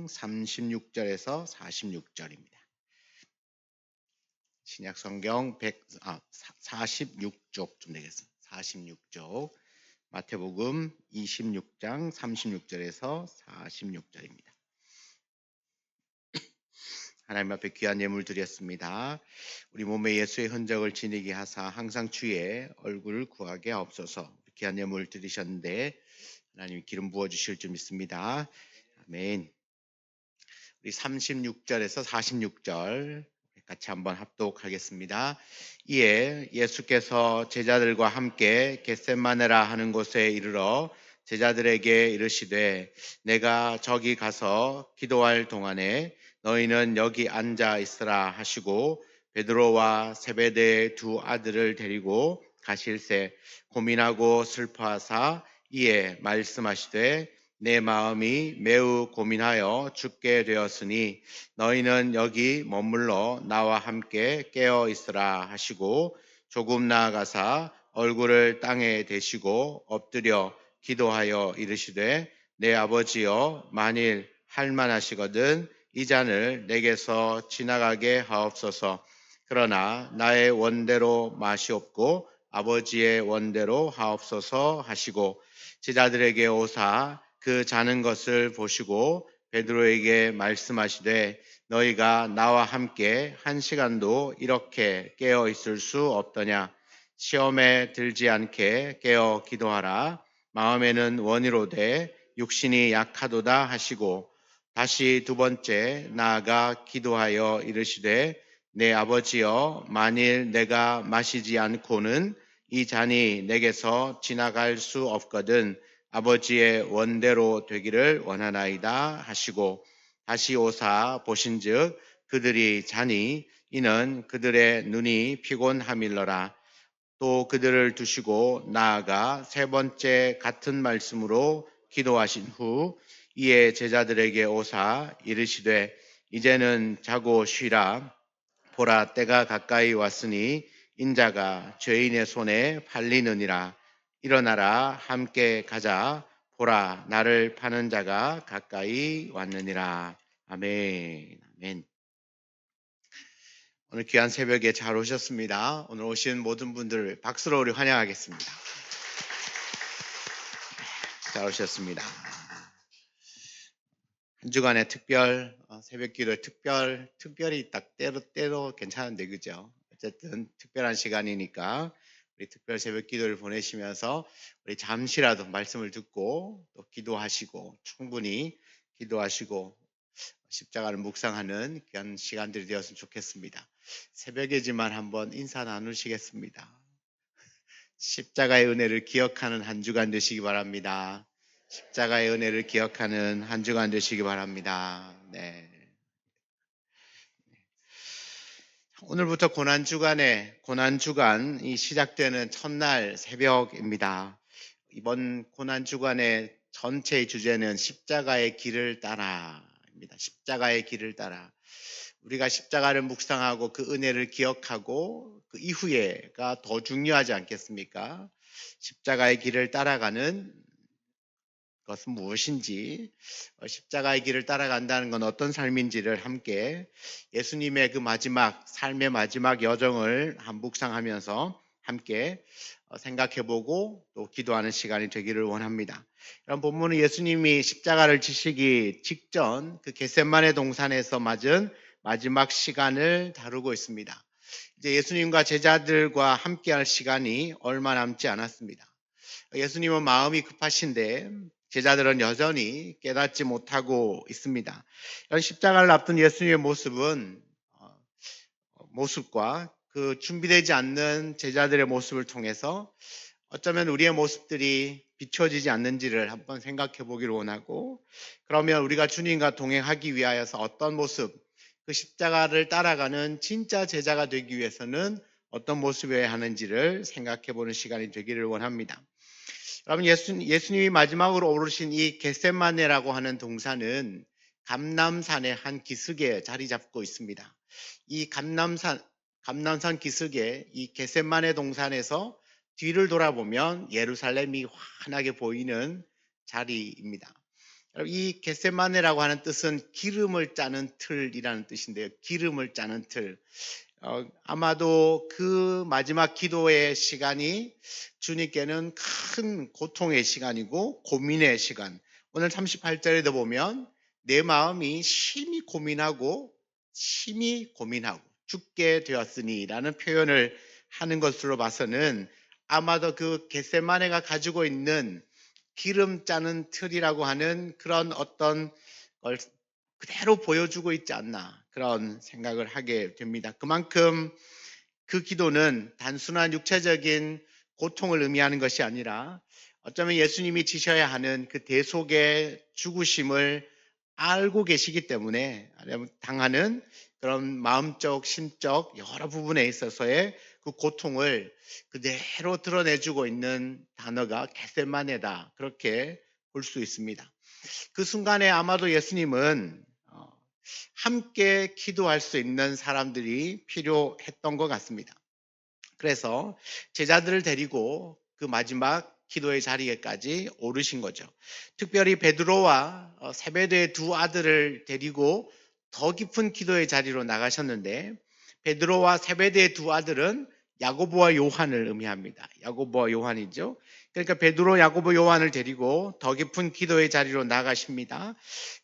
16장 36절에서 46절입니다. 신약 성경 46쪽쯤 되겠습니다. 46쪽 마태복음 26장 36절에서 46절입니다. 하나님 앞에 귀한 예물 드렸습니다. 우리 몸에 예수의 흔적을 지니게 하사 항상 주의 얼굴을 구하게 하옵소서. 귀한 예물 드리셨는데 하나님이 기름 부어주실 줄 믿습니다. 아멘. 우리 36절에서 46절 같이 한번 합독하겠습니다. 이에 예수께서 제자들과 함께 겟세마네라 하는 곳에 이르러 제자들에게 이르시되 내가 저기 가서 기도할 동안에 너희는 여기 앉아 있으라 하시고 베드로와 세베대의 두 아들을 데리고 가실새 고민하고 슬퍼하사 이에 말씀하시되 내 마음이 매우 고민하여 죽게 되었으니 너희는 여기 머물러 나와 함께 깨어 있으라 하시고 조금 나아가사 얼굴을 땅에 대시고 엎드려 기도하여 이르시되 내 아버지여 만일 할만하시거든 이 잔을 내게서 지나가게 하옵소서. 그러나 나의 원대로 마시옵고 아버지의 원대로 하옵소서 하시고 제자들에게 오사 그 자는 것을 보시고 베드로에게 말씀하시되 너희가 나와 함께 한 시간도 이렇게 깨어 있을 수 없더냐. 시험에 들지 않게 깨어 기도하라. 마음에는 원이로되 육신이 약하도다 하시고 다시 두 번째 나아가 기도하여 이르시되 내 아버지여 만일 내가 마시지 않고는 이 잔이 내게서 지나갈 수 없거든 아버지의 원대로 되기를 원하나이다 하시고 다시 오사 보신즉 그들이 자니 이는 그들의 눈이 피곤함일러라. 또 그들을 두시고 나아가 세 번째 같은 말씀으로 기도하신 후 이에 제자들에게 오사 이르시되 이제는 자고 쉬라. 보라 때가 가까이 왔으니 인자가 죄인의 손에 팔리느니라. 일어나라 함께 가자. 보라 나를 파는 자가 가까이 왔느니라. 아멘. 아멘. 오늘 귀한 새벽에 잘 오셨습니다. 오늘 오신 모든 분들 박수로 우리 환영하겠습니다. 잘 오셨습니다. 한 주간의 특별 새벽 기도의 특별히 딱 때로 괜찮은데 그죠? 어쨌든 특별한 시간이니까 우리 특별 새벽 기도를 보내시면서 우리 잠시라도 말씀을 듣고 또 기도하시고 충분히 기도하시고 십자가를 묵상하는 귀한 시간들이 되었으면 좋겠습니다. 새벽이지만 한번 인사 나누시겠습니다. 십자가의 은혜를 기억하는 한 주간 되시기 바랍니다. 십자가의 은혜를 기억하는 한 주간 되시기 바랍니다. 네. 오늘부터 고난주간이 시작되는 첫날 새벽입니다. 이번 고난주간의 전체의 주제는 십자가의 길을 따라입니다. 십자가의 길을 따라. 우리가 십자가를 묵상하고 그 은혜를 기억하고 그 이후에가 더 중요하지 않겠습니까? 십자가의 길을 따라가는 것은 무엇인지, 십자가의 길을 따라간다는 건 어떤 삶인지를 함께 예수님의 그 삶의 마지막 여정을 묵상하면서 함께 생각해보고 또 기도하는 시간이 되기를 원합니다. 이런 본문은 예수님이 십자가를 지시기 직전 그 겟세마네 동산에서 맞은 마지막 시간을 다루고 있습니다. 이제 예수님과 제자들과 함께할 시간이 얼마 남지 않았습니다. 예수님은 마음이 급하신데 제자들은 여전히 깨닫지 못하고 있습니다. 십자가를 앞둔 예수님의 모습과 그 준비되지 않는 제자들의 모습을 통해서 어쩌면 우리의 모습들이 비춰지지 않는지를 한번 생각해 보기를 원하고, 그러면 우리가 주님과 동행하기 위하여서 어떤 모습, 그 십자가를 따라가는 진짜 제자가 되기 위해서는 어떤 모습이어야 하는지를 생각해 보는 시간이 되기를 원합니다. 여러분, 예수님이 마지막으로 오르신 이 겟세마네라고 하는 동산은 감람산의 한 기슭에 자리 잡고 있습니다. 이 감람산 기슭에 이 겟세마네 동산에서 뒤를 돌아보면 예루살렘이 환하게 보이는 자리입니다. 여러분, 이 겟세마네라고 하는 뜻은 기름을 짜는 틀이라는 뜻인데요. 기름을 짜는 틀. 아마도 그 마지막 기도의 시간이 주님께는 큰 고통의 시간이고 고민의 시간. 오늘 38절에도 보면 내 마음이 심히 고민하고 죽게 되었으니 라는 표현을 하는 것으로 봐서는 아마도 그 겟세마네가 가지고 있는 기름 짜는 틀이라고 하는 그런 어떤 걸 그대로 보여주고 있지 않나 그런 생각을 하게 됩니다. 그만큼 그 기도는 단순한 육체적인 고통을 의미하는 것이 아니라 어쩌면 예수님이 지셔야 하는 그 대속의 죽으심을 알고 계시기 때문에 당하는 그런 마음적, 심적 여러 부분에 있어서의 그 고통을 그대로 드러내주고 있는 단어가 겟세마네다. 그렇게 볼 수 있습니다. 그 순간에 아마도 예수님은 함께 기도할 수 있는 사람들이 필요했던 것 같습니다. 그래서 제자들을 데리고 그 마지막 기도의 자리에까지 오르신 거죠. 특별히 베드로와 세베대의 두 아들을 데리고 더 깊은 기도의 자리로 나가셨는데 베드로와 세베대의 두 아들은 야고보와 요한을 의미합니다. 야고보와 요한이죠. 그러니까 베드로, 야고보, 요한을 데리고 더 깊은 기도의 자리로 나가십니다.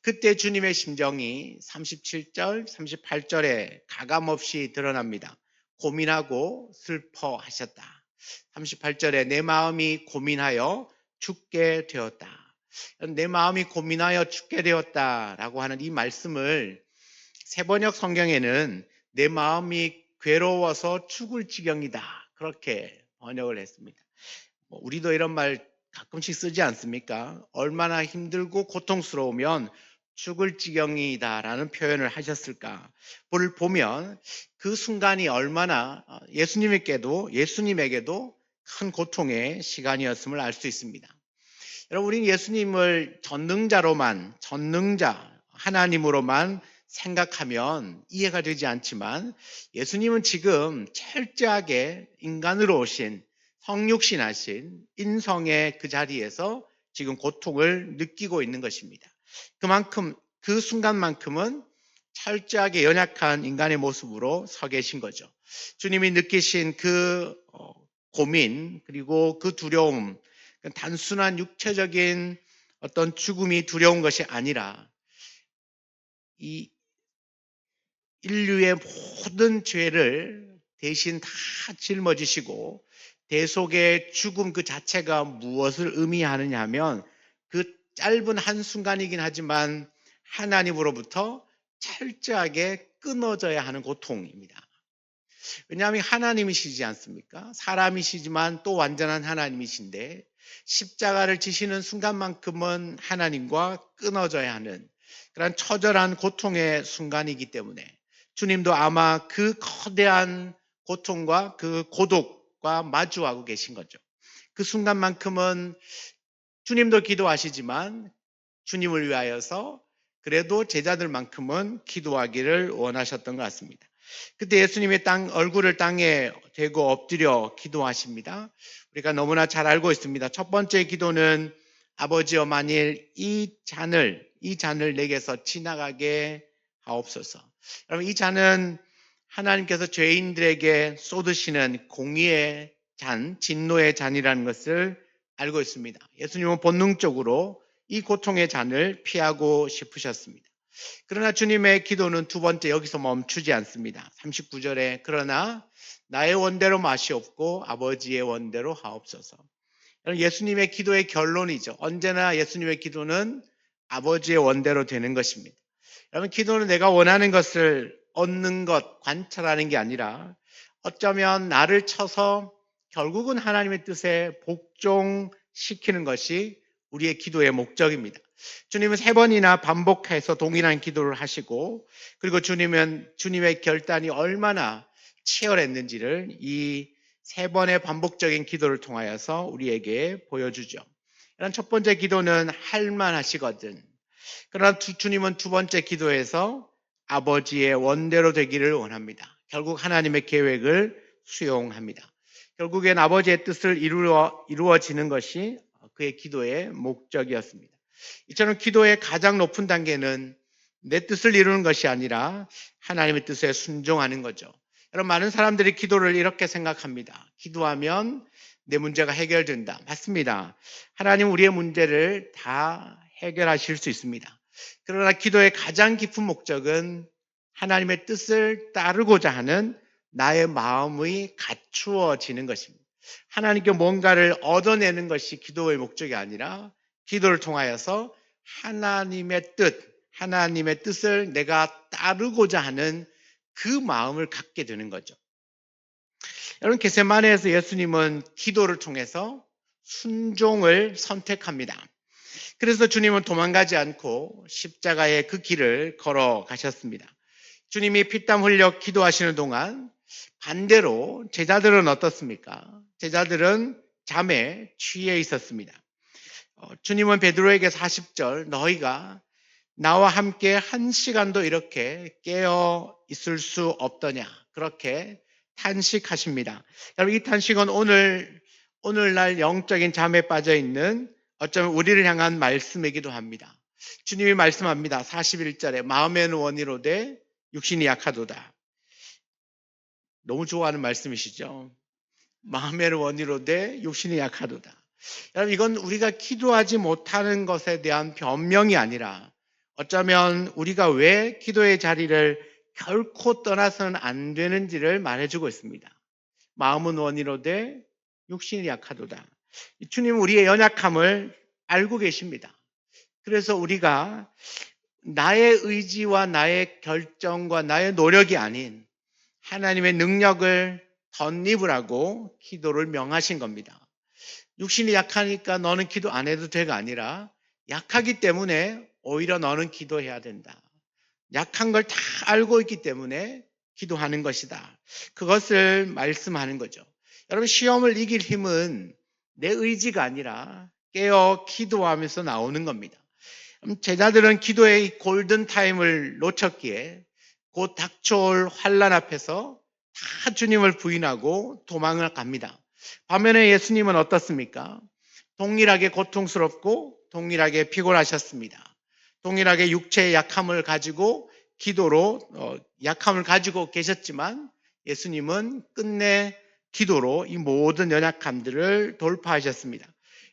그때 주님의 심정이 37절, 38절에 가감없이 드러납니다. 고민하고 슬퍼하셨다. 38절에 내 마음이 고민하여 죽게 되었다. 내 마음이 고민하여 죽게 되었다라고 하는 이 말씀을 세번역 성경에는 내 마음이 괴로워서 죽을 지경이다. 그렇게 번역을 했습니다. 우리도 이런 말 가끔씩 쓰지 않습니까? 얼마나 힘들고 고통스러우면 죽을 지경이다라는 표현을 하셨을까? 를 보면 그 순간이 얼마나 예수님에게도 큰 고통의 시간이었음을 알 수 있습니다. 여러분, 우리는 예수님을 전능자 하나님으로만 생각하면 이해가 되지 않지만 예수님은 지금 철저하게 인간으로 오신 성육신하신 인성의 그 자리에서 지금 고통을 느끼고 있는 것입니다. 그만큼 그 순간만큼은 철저하게 연약한 인간의 모습으로 서 계신 거죠. 주님이 느끼신 그 고민 그리고 그 두려움, 단순한 육체적인 어떤 죽음이 두려운 것이 아니라 이 인류의 모든 죄를 대신 다 짊어지시고 대속의 죽음 그 자체가 무엇을 의미하느냐 하면 그 짧은 한순간이긴 하지만 하나님으로부터 철저하게 끊어져야 하는 고통입니다. 왜냐하면 하나님이시지 않습니까? 사람이시지만 또 완전한 하나님이신데 십자가를 지시는 순간만큼은 하나님과 끊어져야 하는 그런 처절한 고통의 순간이기 때문에 주님도 아마 그 거대한 고통과 그 고독과 마주하고 계신 거죠. 그 순간만큼은 주님도 기도하시지만 주님을 위하여서 그래도 제자들만큼은 기도하기를 원하셨던 것 같습니다. 그때 예수님의 얼굴을 땅에 대고 엎드려 기도하십니다. 우리가 너무나 잘 알고 있습니다. 첫 번째 기도는 아버지여 만일 이 잔을 내게서 지나가게 하옵소서. 여러분, 이 잔은 하나님께서 죄인들에게 쏟으시는 공의의 잔, 진노의 잔이라는 것을 알고 있습니다. 예수님은 본능적으로 이 고통의 잔을 피하고 싶으셨습니다. 그러나 주님의 기도는 두 번째 여기서 멈추지 않습니다. 39절에 그러나 나의 원대로 마시옵고 아버지의 원대로 하옵소서. 예수님의 기도의 결론이죠. 언제나 예수님의 기도는 아버지의 원대로 되는 것입니다. 여러분, 기도는 내가 원하는 것을 얻는 것, 관찰하는 게 아니라 어쩌면 나를 쳐서 결국은 하나님의 뜻에 복종시키는 것이 우리의 기도의 목적입니다. 주님은 3번이나 반복해서 동일한 기도를 하시고 그리고 주님의 결단이 얼마나 치열했는지를 이 3번의 반복적인 기도를 통하여서 우리에게 보여주죠. 이런 첫 번째 기도는 할만하시거든. 그러나 주님은 두 번째 기도에서 아버지의 원대로 되기를 원합니다. 결국 하나님의 계획을 수용합니다. 결국엔 아버지의 뜻을 이루어지는 것이 그의 기도의 목적이었습니다. 이처럼 기도의 가장 높은 단계는 내 뜻을 이루는 것이 아니라 하나님의 뜻에 순종하는 거죠. 여러분, 많은 사람들이 기도를 이렇게 생각합니다. 기도하면 내 문제가 해결된다. 맞습니다. 하나님 우리의 문제를 다 해결하실 수 있습니다. 그러나 기도의 가장 깊은 목적은 하나님의 뜻을 따르고자 하는 나의 마음이 갖추어지는 것입니다. 하나님께 뭔가를 얻어내는 것이 기도의 목적이 아니라 기도를 통하여서 하나님의 뜻을 내가 따르고자 하는 그 마음을 갖게 되는 거죠. 여러분, 겟세마네에서 예수님은 기도를 통해서 순종을 선택합니다. 그래서 주님은 도망가지 않고 십자가의 그 길을 걸어가셨습니다. 주님이 피땀 흘려 기도하시는 동안 반대로 제자들은 어떻습니까? 제자들은 잠에 취해 있었습니다. 주님은 베드로에게 40절 너희가 나와 함께 한 시간도 이렇게 깨어 있을 수 없더냐 그렇게 탄식하십니다. 여러분, 이 탄식은 오늘날 영적인 잠에 빠져 있는 어쩌면 우리를 향한 말씀이기도 합니다. 주님이 말씀합니다. 41절에 마음에는 원이로되 육신이 약하도다. 너무 좋아하는 말씀이시죠? 마음에는 원이로되 육신이 약하도다. 여러분, 이건 우리가 기도하지 못하는 것에 대한 변명이 아니라 어쩌면 우리가 왜 기도의 자리를 결코 떠나서는 안 되는지를 말해주고 있습니다. 마음은 원이로되 육신이 약하도다. 주님은 우리의 연약함을 알고 계십니다. 그래서 우리가 나의 의지와 나의 결정과 나의 노력이 아닌 하나님의 능력을 덧입으라고 기도를 명하신 겁니다. 육신이 약하니까 너는 기도 안 해도 돼가 아니라 약하기 때문에 오히려 너는 기도해야 된다. 약한 걸 다 알고 있기 때문에 기도하는 것이다. 그것을 말씀하는 거죠. 여러분, 시험을 이길 힘은 내 의지가 아니라 깨어 기도하면서 나오는 겁니다. 제자들은 기도의 골든타임을 놓쳤기에 곧 닥쳐올 환난 앞에서 다 주님을 부인하고 도망을 갑니다. 반면에 예수님은 어떻습니까? 동일하게 고통스럽고 동일하게 피곤하셨습니다. 동일하게 육체의 약함을 가지고 기도로 약함을 가지고 계셨지만 예수님은 끝내 기도로 이 모든 연약함들을 돌파하셨습니다.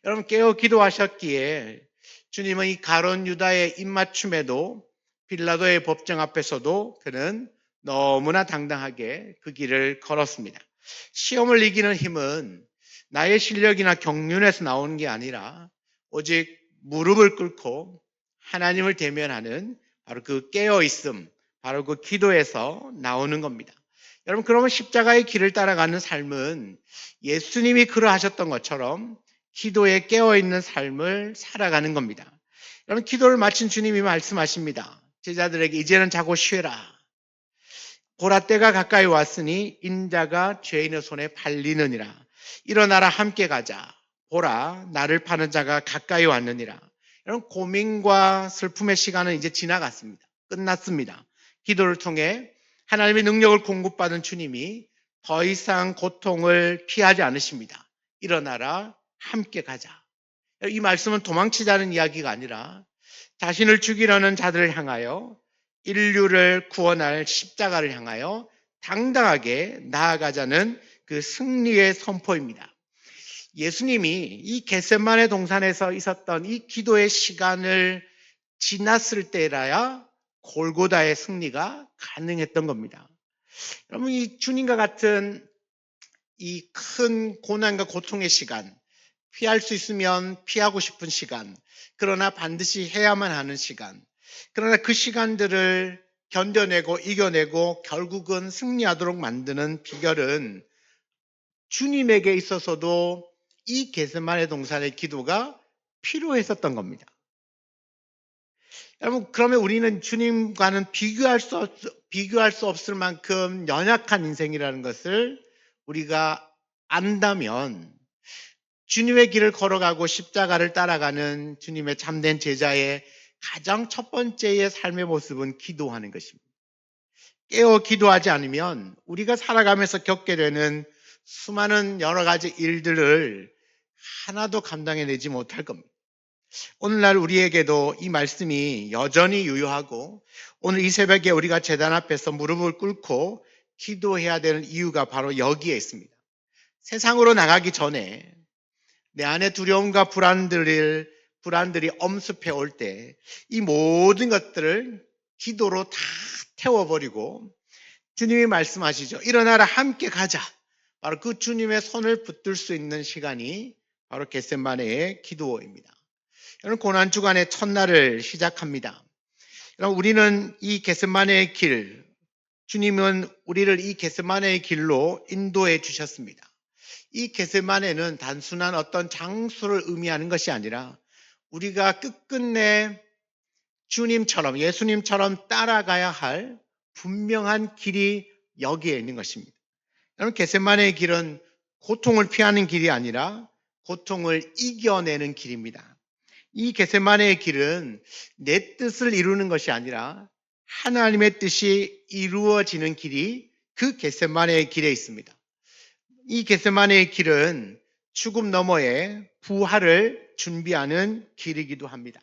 여러분, 깨어 기도하셨기에 주님은 이 가룟 유다의 입맞춤에도 빌라도의 법정 앞에서도 그는 너무나 당당하게 그 길을 걸었습니다. 시험을 이기는 힘은 나의 실력이나 경륜에서 나오는 게 아니라 오직 무릎을 꿇고 하나님을 대면하는 바로 그 깨어있음, 바로 그 기도에서 나오는 겁니다. 여러분, 그러면 십자가의 길을 따라가는 삶은 예수님이 그러하셨던 것처럼 기도에 깨어있는 삶을 살아가는 겁니다. 여러분, 기도를 마친 주님이 말씀하십니다. 제자들에게 이제는 자고 쉬라. 보라, 때가 가까이 왔으니 인자가 죄인의 손에 팔리느니라. 일어나라, 함께 가자. 보라, 나를 파는 자가 가까이 왔느니라. 여러분, 고민과 슬픔의 시간은 이제 지나갔습니다. 끝났습니다. 기도를 통해 하나님의 능력을 공급받은 주님이 더 이상 고통을 피하지 않으십니다. 일어나라, 함께 가자. 이 말씀은 도망치자는 이야기가 아니라 자신을 죽이려는 자들을 향하여 인류를 구원할 십자가를 향하여 당당하게 나아가자는 그 승리의 선포입니다. 예수님이 이 겟세마네 동산에서 있었던 이 기도의 시간을 지났을 때라야 골고다의 승리가 가능했던 겁니다. 여러분, 이 주님과 같은 이 큰 고난과 고통의 시간, 피할 수 있으면 피하고 싶은 시간, 그러나 반드시 해야만 하는 시간, 그러나 그 시간들을 견뎌내고 이겨내고 결국은 승리하도록 만드는 비결은 주님에게 있어서도 이 겟세마네 동산의 기도가 필요했었던 겁니다. 여러분, 그러면 우리는 주님과는 비교할 수 없을 만큼 연약한 인생이라는 것을 우리가 안다면 주님의 길을 걸어가고 십자가를 따라가는 주님의 참된 제자의 가장 첫 번째의 삶의 모습은 기도하는 것입니다. 깨어 기도하지 않으면 우리가 살아가면서 겪게 되는 수많은 여러 가지 일들을 하나도 감당해내지 못할 겁니다. 오늘날 우리에게도 이 말씀이 여전히 유효하고 오늘 이 새벽에 우리가 제단 앞에서 무릎을 꿇고 기도해야 되는 이유가 바로 여기에 있습니다. 세상으로 나가기 전에 내 안에 두려움과 불안들이 엄습해 올 때 이 모든 것들을 기도로 다 태워버리고 주님이 말씀하시죠. 일어나라 함께 가자. 바로 그 주님의 손을 붙들 수 있는 시간이 바로 겟세마네의 기도입니다. 여러분 고난 주간의 첫날을 시작합니다. 여러분 우리는 이 겟세마네의 길, 주님은 우리를 이 겟세마네의 길로 인도해 주셨습니다. 이 겟세마네는 단순한 어떤 장소를 의미하는 것이 아니라 우리가 끝끝내 주님처럼 예수님처럼 따라가야 할 분명한 길이 여기에 있는 것입니다. 여러분 겟세마네의 길은 고통을 피하는 길이 아니라 고통을 이겨내는 길입니다. 이 겟세마네의 길은 내 뜻을 이루는 것이 아니라 하나님의 뜻이 이루어지는 길이 그 겟세마네의 길에 있습니다. 이 겟세마네의 길은 죽음 너머에 부활을 준비하는 길이기도 합니다.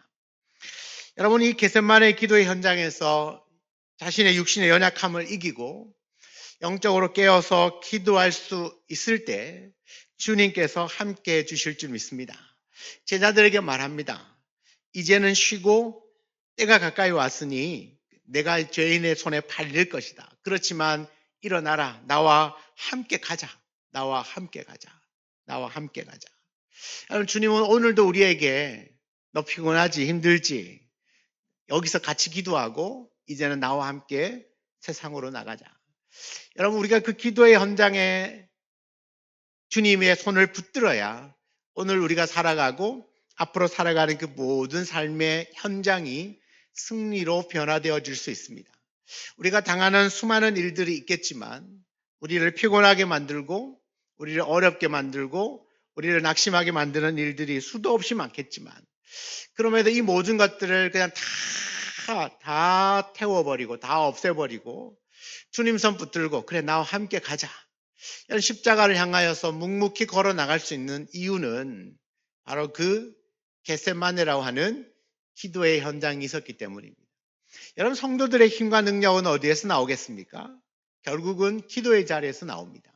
여러분 이 겟세마네의 기도의 현장에서 자신의 육신의 연약함을 이기고 영적으로 깨어서 기도할 수 있을 때 주님께서 함께 해 주실 줄 믿습니다. 제자들에게 말합니다. 이제는 쉬고 때가 가까이 왔으니 내가 죄인의 손에 팔릴 것이다. 그렇지만 일어나라. 나와 함께 가자. 나와 함께 가자. 나와 함께 가자. 여러분 주님은 오늘도 우리에게 너 피곤하지 힘들지 여기서 같이 기도하고 이제는 나와 함께 세상으로 나가자. 여러분 우리가 그 기도의 현장에 주님의 손을 붙들어야 오늘 우리가 살아가고 앞으로 살아가는 그 모든 삶의 현장이 승리로 변화되어질 수 있습니다. 우리가 당하는 수많은 일들이 있겠지만 우리를 피곤하게 만들고 우리를 어렵게 만들고 우리를 낙심하게 만드는 일들이 수도 없이 많겠지만 그럼에도 이 모든 것들을 그냥 다 태워버리고 다 없애버리고 주님 손 붙들고 그래 나와 함께 가자. 이런 십자가를 향하여서 묵묵히 걸어 나갈 수 있는 이유는 바로 그 겟세마네라고 하는 기도의 현장이 있었기 때문입니다. 여러분 성도들의 힘과 능력은 어디에서 나오겠습니까? 결국은 기도의 자리에서 나옵니다.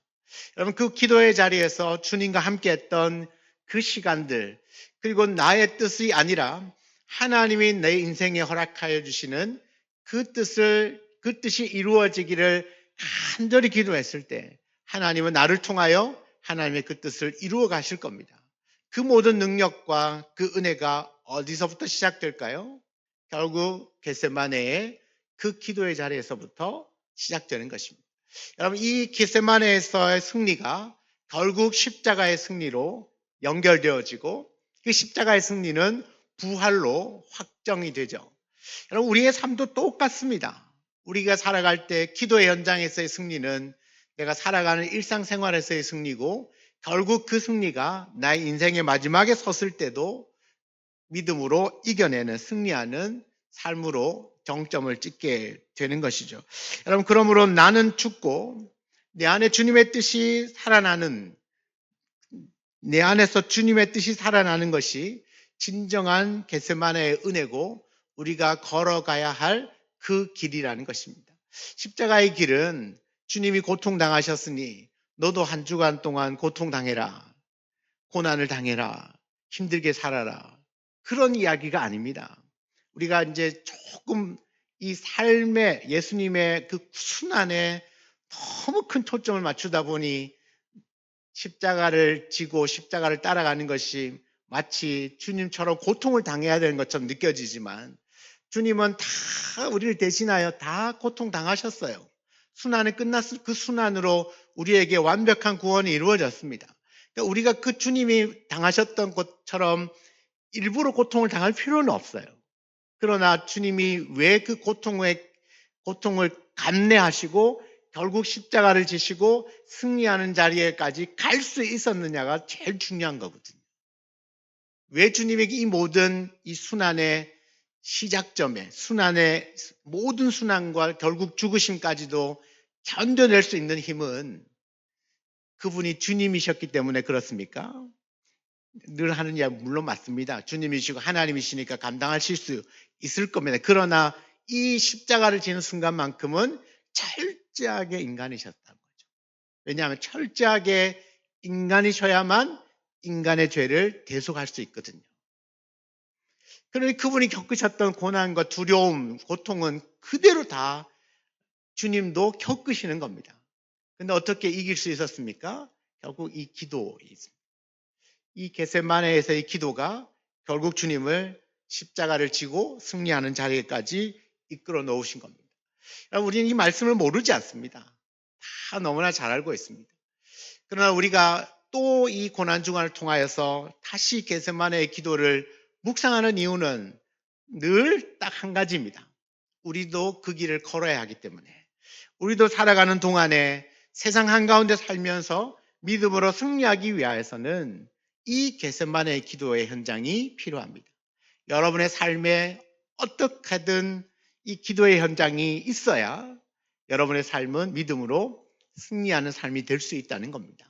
여러분 그 기도의 자리에서 주님과 함께 했던 그 시간들 그리고 나의 뜻이 아니라 하나님이 내 인생에 허락하여 주시는 그 뜻이 이루어지기를 간절히 기도했을 때 하나님은 나를 통하여 하나님의 그 뜻을 이루어 가실 겁니다. 그 모든 능력과 그 은혜가 어디서부터 시작될까요? 결국 겟세마네의 그 기도의 자리에서부터 시작되는 것입니다. 여러분 이 겟세마네에서의 승리가 결국 십자가의 승리로 연결되어지고 그 십자가의 승리는 부활로 확정이 되죠. 여러분 우리의 삶도 똑같습니다. 우리가 살아갈 때 기도의 현장에서의 승리는 내가 살아가는 일상생활에서의 승리고 결국 그 승리가 나의 인생의 마지막에 섰을 때도 믿음으로 이겨내는 승리하는 삶으로 정점을 찍게 되는 것이죠. 여러분 그러므로 나는 죽고 내 안에 주님의 뜻이 살아나는 내 안에서 주님의 뜻이 살아나는 것이 진정한 겟세마네의 은혜고 우리가 걸어가야 할 그 길이라는 것입니다. 십자가의 길은 주님이 고통당하셨으니 너도 한 주간 동안 고통당해라. 고난을 당해라. 힘들게 살아라. 그런 이야기가 아닙니다. 우리가 이제 조금 이 삶에 예수님의 그 순환에 너무 큰 초점을 맞추다 보니 십자가를 지고 십자가를 따라가는 것이 마치 주님처럼 고통을 당해야 되는 것처럼 느껴지지만 주님은 다 우리를 대신하여 다 고통 당하셨어요. 순환이 끝났을 그 순환으로 우리에게 완벽한 구원이 이루어졌습니다. 그러니까 우리가 그 주님이 당하셨던 것처럼 일부러 고통을 당할 필요는 없어요. 그러나 주님이 왜 그 고통을 감내하시고 결국 십자가를 지시고 승리하는 자리에까지 갈 수 있었느냐가 제일 중요한 거거든요. 왜 주님에게 이 모든 이 순환의 시작점에 순환의 모든 순환과 결국 죽으심까지도 견뎌낼 수 있는 힘은 그분이 주님이셨기 때문에 그렇습니까? 늘 하는 이야기 물론 맞습니다. 주님이시고 하나님이시니까 감당하실 수 있을 겁니다. 그러나 이 십자가를 지는 순간만큼은 철저하게 인간이셨다는 거죠. 왜냐하면 철저하게 인간이셔야만 인간의 죄를 대속할 수 있거든요. 그러니 그분이 겪으셨던 고난과 두려움, 고통은 그대로 다 주님도 겪으시는 겁니다. 근데 어떻게 이길 수 있었습니까? 결국 이 기도에 있습니다. 이 겟세마네에서의 기도가 결국 주님을 십자가를 지고 승리하는 자리까지 이끌어 놓으신 겁니다. 우리는 이 말씀을 모르지 않습니다. 다 너무나 잘 알고 있습니다. 그러나 우리가 또 이 고난주간을 통하여서 다시 겟세마네의 기도를 묵상하는 이유는 늘 딱 한 가지입니다. 우리도 그 길을 걸어야 하기 때문에, 우리도 살아가는 동안에 세상 한가운데 살면서 믿음으로 승리하기 위하여서는 이 겟세마네의 기도의 현장이 필요합니다. 여러분의 삶에 어떻게든 이 기도의 현장이 있어야 여러분의 삶은 믿음으로 승리하는 삶이 될 수 있다는 겁니다.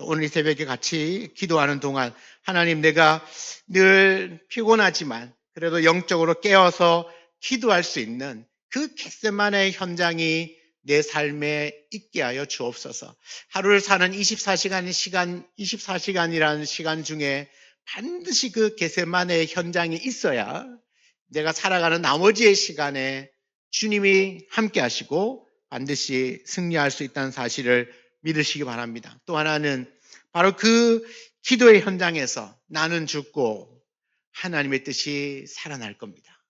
오늘 이 새벽에 같이 기도하는 동안 하나님, 내가 늘 피곤하지만 그래도 영적으로 깨어서 기도할 수 있는 그 겟세마네의 현장이 내 삶에 있게 하여 주옵소서. 하루를 사는 24시간이라는 시간 중에 반드시 그 겟세마네의 현장이 있어야 내가 살아가는 나머지의 시간에 주님이 함께 하시고 반드시 승리할 수 있다는 사실을 믿으시기 바랍니다. 또 하나는 바로 그 기도의 현장에서 나는 죽고 하나님의 뜻이 살아날 겁니다.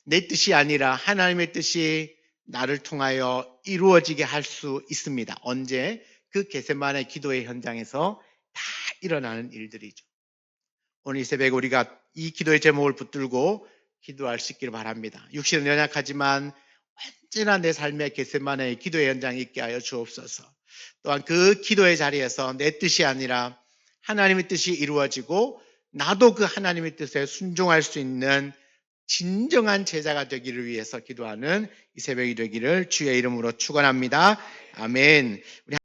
내 뜻이 아니라 하나님의 뜻이 나를 통하여 이루어지게 할 수 있습니다. 언제? 그 겟세마네 기도의 현장에서 다 일어나는 일들이죠. 오늘 이 새벽에 우리가 이 기도의 제목을 붙들고 기도할 수 있기를 바랍니다. 육신은 연약하지만 언제나 내 삶의 겟세마네 기도의 현장이 있게 하여 주옵소서. 또한 그 기도의 자리에서 내 뜻이 아니라 하나님의 뜻이 이루어지고 나도 그 하나님의 뜻에 순종할 수 있는 진정한 제자가 되기를 위해서 기도하는 이 새벽이 되기를 주의 이름으로 축원합니다. 아멘.